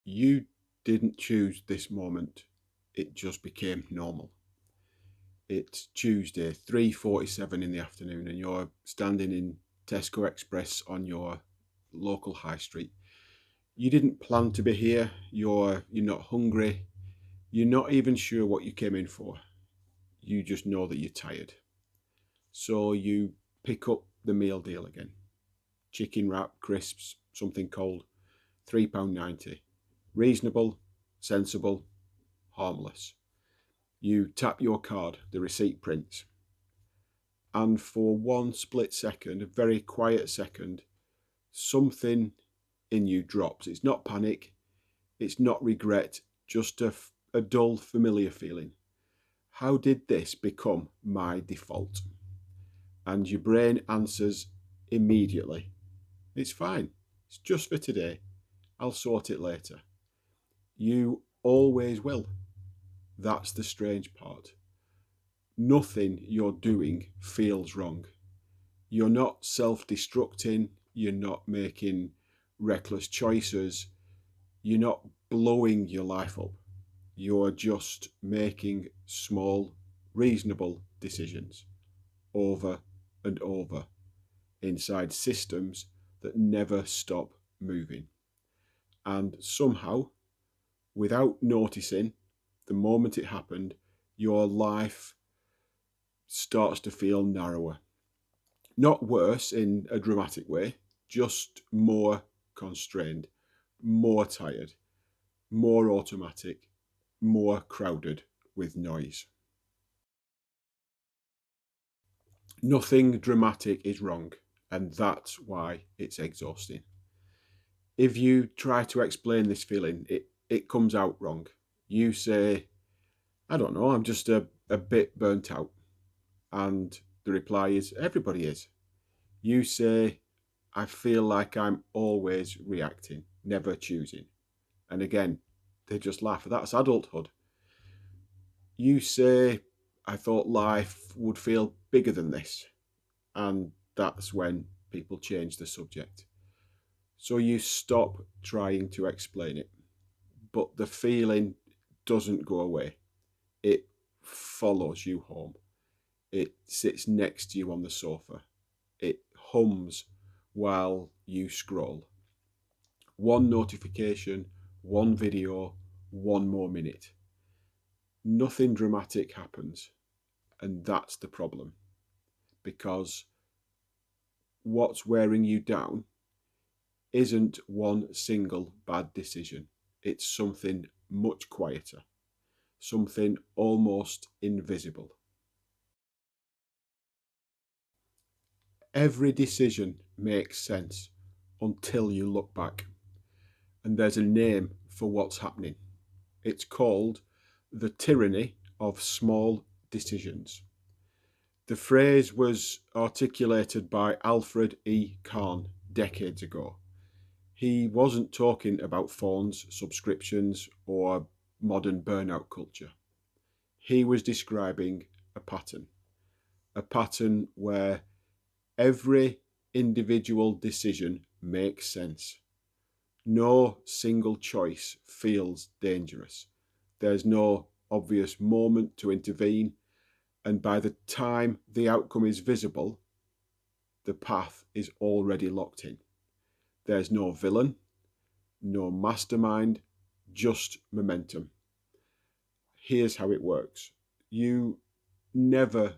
You didn't choose this moment. It just became normal. It's Tuesday, 3:47 in the afternoon, and you're standing in Tesco Express on your local high street. You didn't plan to be here. You're not hungry. You're not even sure what you came in for. You just know that you're tired. So you pick up the meal deal again. Chicken wrap, crisps, something cold, £3.90. Reasonable, sensible, harmless. You tap your card, the receipt prints, and for one split second, a very quiet second, something in you drops. It's not panic, it's not regret, just a dull, familiar feeling. How did this become my default? And your brain answers immediately. It's fine. It's just for today. I'll sort it later. You always will. That's the strange part. Nothing you're doing feels wrong. You're not self-destructing. You're not making reckless choices. You're not blowing your life up. You're just making small, reasonable decisions over and over inside systems that never stop moving. And somehow, without noticing, the moment it happened, your life starts to feel narrower. Not worse in a dramatic way, just more constrained, more tired, more automatic, more crowded with noise. Nothing dramatic is wrong, and that's why it's exhausting. If you try to explain this feeling, it comes out wrong. You say, I don't know, I'm just a bit burnt out. And the reply is, everybody is. You say, I feel like I'm always reacting, never choosing. And again, they just laugh. That's adulthood. You say, I thought life would feel bigger than this. And that's when people change the subject. So you stop trying to explain it. But the feeling doesn't go away. It follows you home. It sits next to you on the sofa. It hums while you scroll. One notification, one video, one more minute. Nothing dramatic happens. And that's the problem. Because what's wearing you down isn't one single bad decision. It's something much quieter, something almost invisible. Every decision makes sense until you look back. And there's a name for what's happening. It's called the tyranny of small decisions. The phrase was articulated by Alfred E. Kahn decades ago. He wasn't talking about phones, subscriptions, or modern burnout culture. He was describing a pattern where every individual decision makes sense. No single choice feels dangerous. There's no obvious moment to intervene, and by the time the outcome is visible, the path is already locked in. There's no villain, no mastermind, just momentum. Here's how it works. You never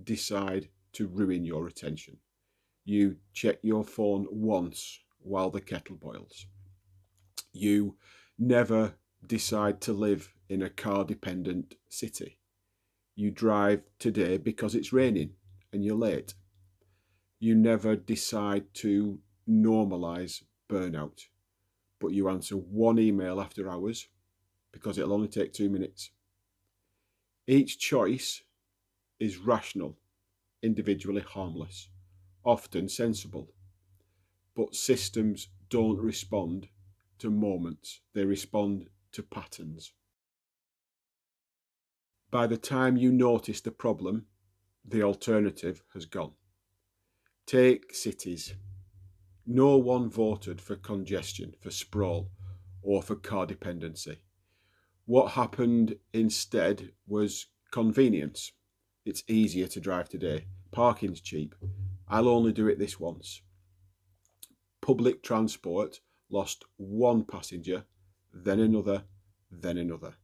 decide to ruin your attention. You check your phone once while the kettle boils. You never decide to live in a car-dependent city. You drive today because it's raining and you're late. You never decide to normalize burnout, but you answer one email after hours because it'll only take 2 minutes. Each choice is rational, individually harmless, often sensible, but systems don't respond to moments, they respond to patterns. By the time you notice the problem, the alternative has gone. Take cities. No one voted for congestion, for sprawl, or for car dependency. What happened instead was convenience. It's easier to drive today. Parking's cheap. I'll only do it this once. Public transport lost one passenger, then another, then another.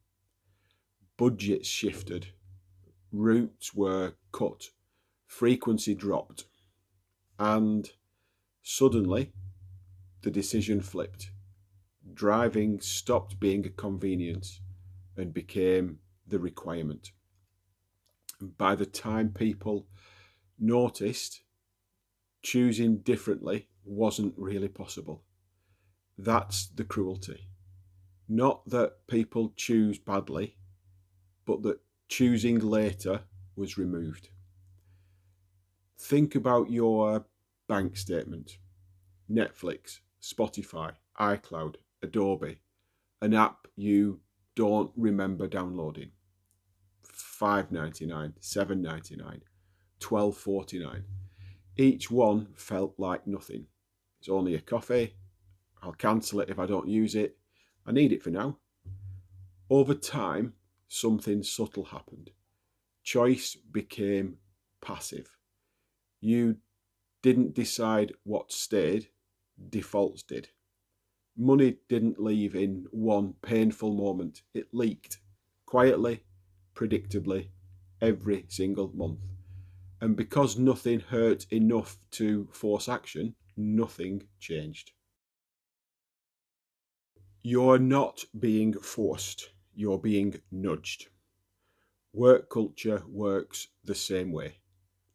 Budgets shifted. Routes were cut. Frequency dropped. And suddenly, the decision flipped. Driving stopped being a convenience and became the requirement. And by the time people noticed, choosing differently wasn't really possible. That's the cruelty. Not that people choose badly, but that choosing later was removed. Think about your bank statement. Netflix, Spotify, iCloud, Adobe, an app you don't remember downloading. $5.99, $7.99, $12.49. Each one felt like nothing. It's only a coffee. I'll cancel it if I don't use it. I need it for now. Over time, something subtle happened. Choice became passive. You didn't decide what stayed, defaults did. Money didn't leave in one painful moment. It leaked quietly, predictably, every single month. And because nothing hurt enough to force action, nothing changed. You're not being forced, you're being nudged. Work culture works the same way.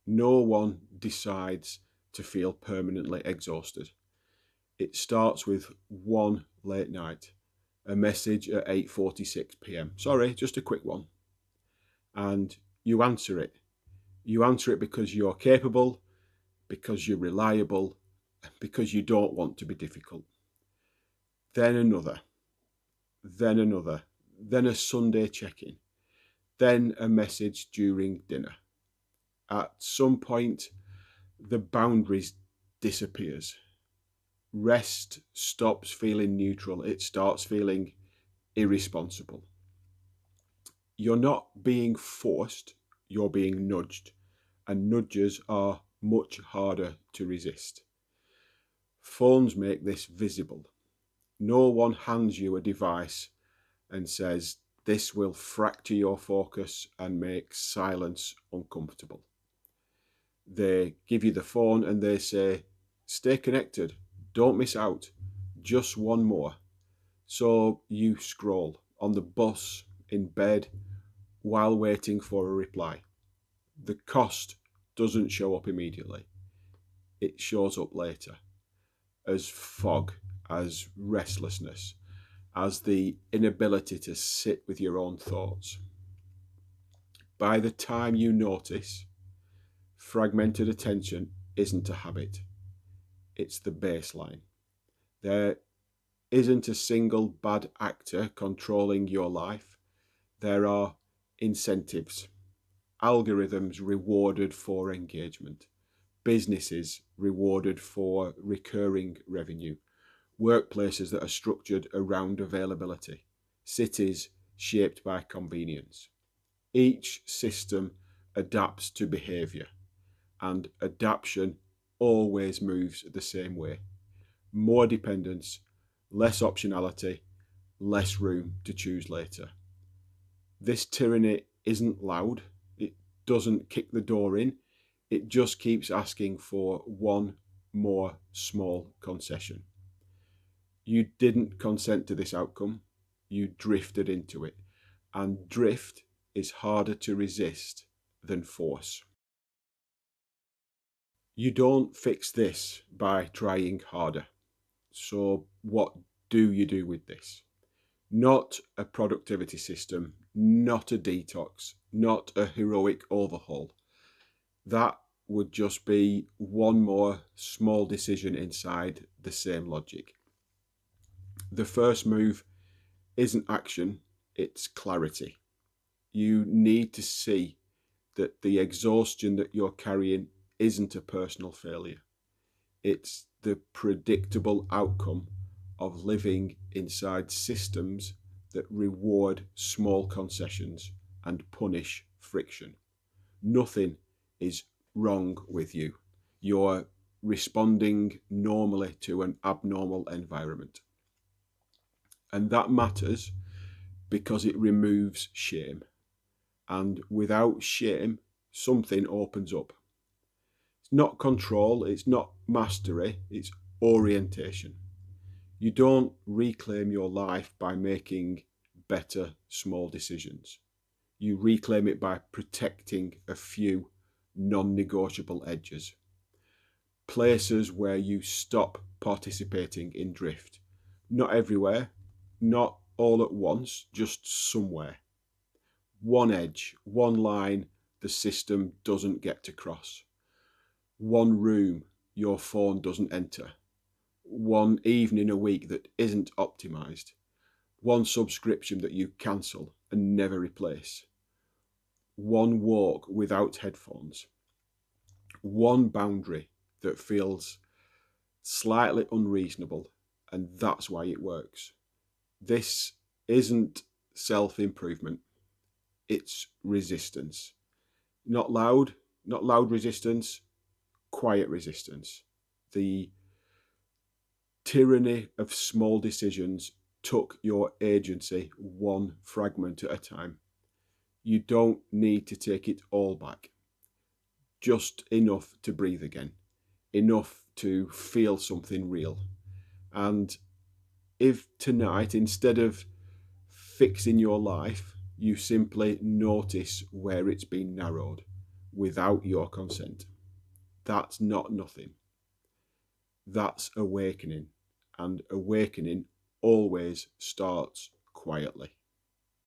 No one decides to feel permanently exhausted. It starts with one late night, a message at 8:46 p.m. Sorry, just a quick one. And you answer it. You answer it because you're capable, because you're reliable, because you don't want to be difficult. Then another, then a Sunday check-in, then a message during dinner. At some point, the boundaries disappears. Rest stops feeling neutral. It starts feeling irresponsible. You're not being forced, you're being nudged. And nudges are much harder to resist. Phones make this visible. No one hands you a device and says, this will fracture your focus and make silence uncomfortable. They give you the phone and they say, stay connected, don't miss out, just one more. So you scroll on the bus, in bed, while waiting for a reply. The cost doesn't show up immediately. It shows up later as fog, as restlessness, as the inability to sit with your own thoughts. By the time you notice, fragmented attention isn't a habit, it's the baseline. There isn't a single bad actor controlling your life. There are incentives, algorithms rewarded for engagement, businesses rewarded for recurring revenue, workplaces that are structured around availability, cities shaped by convenience. Each system adapts to behavior, and adaptation always moves the same way. More dependence, less optionality, less room to choose later. This tyranny isn't loud, it doesn't kick the door in, it just keeps asking for one more small concession. You didn't consent to this outcome, you drifted into it. And drift is harder to resist than force. You don't fix this by trying harder. So what do you do with this? Not a productivity system, not a detox, not a heroic overhaul. That would just be one more small decision inside the same logic. The first move isn't action, it's clarity. You need to see that the exhaustion that you're carrying isn't a personal failure. It's the predictable outcome of living inside systems that reward small concessions and punish friction. Nothing is wrong with you. You're responding normally to an abnormal environment. And that matters because it removes shame. And without shame, something opens up. It's not control, it's not mastery, it's orientation. You don't reclaim your life by making better small decisions. You reclaim it by protecting a few non-negotiable edges. Places where you stop participating in drift. Not everywhere, not all at once, just somewhere. One edge, one line the system doesn't get to cross. One room your phone doesn't enter. One evening a week that isn't optimized. One subscription that you cancel and never replace. One walk without headphones. One boundary that feels slightly unreasonable, and that's why it works. This isn't self-improvement. It's resistance. Not loud resistance, quiet resistance. The tyranny of small decisions took your agency one fragment at a time. You don't need to take it all back. Just enough to breathe again. Enough to feel something real. And if tonight, instead of fixing your life, you simply notice where it's been narrowed without your consent, that's not nothing. That's awakening. And awakening always starts quietly.